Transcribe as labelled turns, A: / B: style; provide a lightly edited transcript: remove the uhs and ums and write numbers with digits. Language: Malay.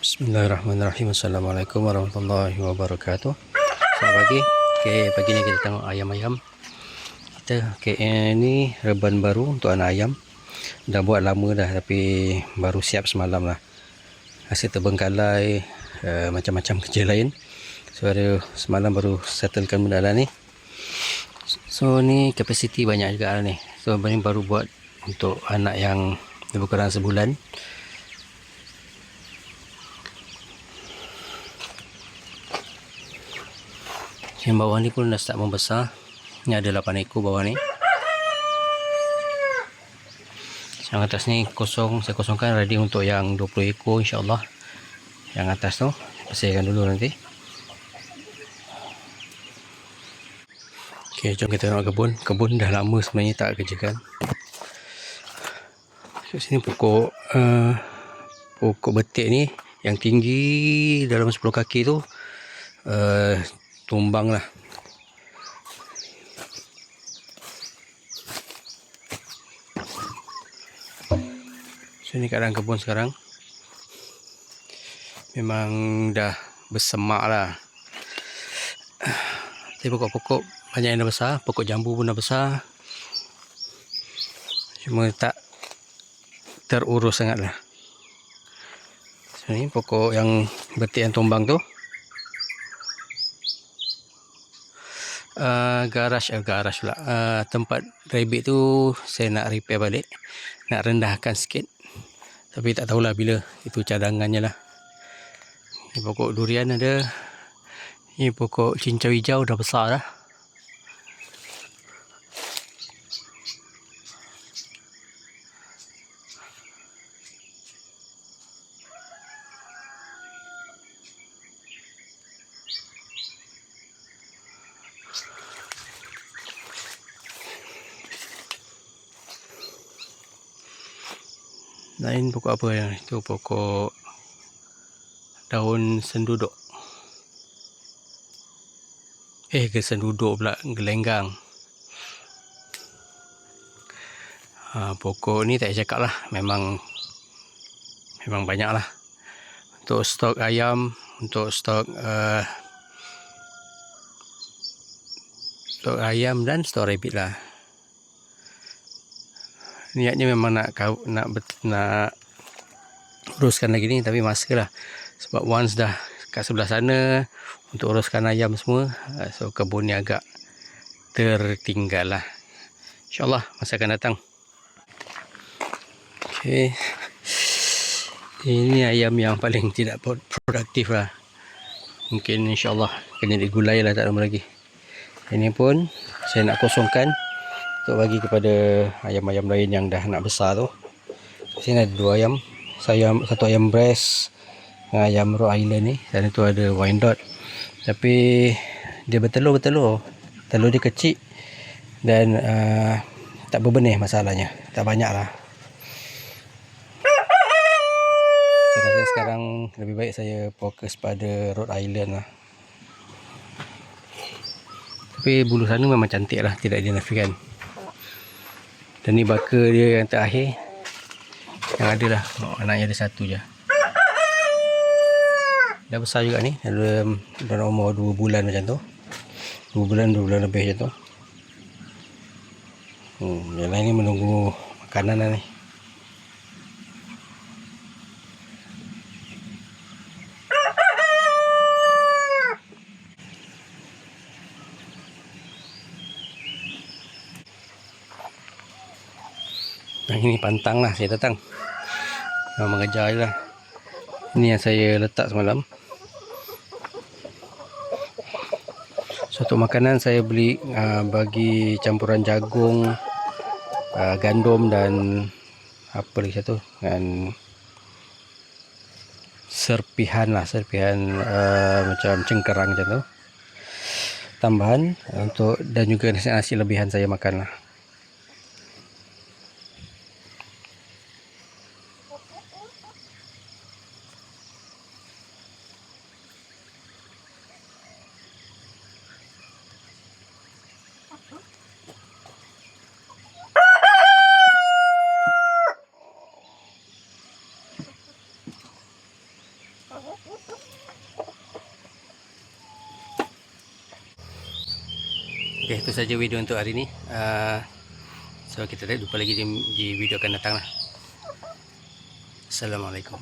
A: Bismillahirrahmanirrahim. Assalamualaikum warahmatullahi wabarakatuh. Selamat pagi. Okay, pagi ni kita tengok ayam-ayam. Ini reban baru untuk anak ayam. Dah buat lama dah tapi baru siap semalam lah. Hasil terbengkalai, macam-macam kerja lain. So semalam baru settlekan benda lah ni. So ni kapasiti banyak juga lah ni. So ini baru buat untuk anak yang lebih kurang sebulan. Yang bawah ni pun dah start membesar. Ni ada 8 ekor bawah ni. Yang atas ni kosong, saya kosongkan ready untuk yang 20 ekor insyaAllah. Yang atas tu bersihkan dulu nanti. Ok, jom kita tengok kebun. Kebun dah lama sebenarnya tak kerjakan. Kat sini pokok betik ni yang tinggi dalam 10 kaki tu tumbang lah. So ni keadaan kebun sekarang. Memang dah bersemak lah. Tapi pokok-pokok banyak yang dah besar. Pokok jambu pun dah besar. Cuma tak terurus sangat lah. So ni pokok yang betik yang tumbang tu. Garaj pula. Tempat rabbit tu saya nak repair balik. Nak rendahkan sikit. Tapi tak tahulah bila. Itu cadangannya lah. Ni pokok durian ada. Ni pokok cincau hijau dah besar dah. Lain pokok apa yang itu? Pokok daun senduduk. Senduduk pula, gelenggang. Pokok ni tak payah cakap lah. Memang banyak lah. Untuk stok ayam, untuk stok ayam dan stok rabbit lah. Niatnya memang nak uruskan lagi ni, tapi masa lah. Sebab once dah kat sebelah sana untuk uruskan ayam semua, so kebun ni agak tertinggal lah. InsyaAllah masa akan datang. Okay. Ini ayam yang paling tidak produktif lah. Mungkin insyaAllah kena digulai lah, tak lama lagi. Ini pun saya nak kosongkan untuk bagi kepada ayam-ayam lain yang dah nak besar tu. Sini ada 2 ayam. Satu ayam breast dengan ayam Rhode Island ni. Dan itu ada Wyandotte. Tapi dia bertelur. Telur dia kecil dan tak berbenih masalahnya. Tak banyak lah. Saya rasa sekarang lebih baik saya fokus pada Rhode Island lah. Tapi bulu sana memang cantik lah, tidak dinafikan. Dan ni baka dia yang terakhir. Yang ada lah, anaknya ada 1 je. Dah besar juga ni, dalam umur 2 bulan macam tu. 2 bulan lebih macam tu. Yang lain ni menunggu makanan lah ni. Ini pantang lah, saya datang mengejar je lah. Ini yang saya letak semalam. Suatu makanan saya beli bagi campuran jagung, gandum dan apa lagi satu, dengan serpihan macam cengkerang macam tu. Tambahan untuk, dan juga nasi lebihan saya makan lah. Okay, itu saja video untuk hari ni. So kita jumpa lagi di video akan datang lah. Assalamualaikum.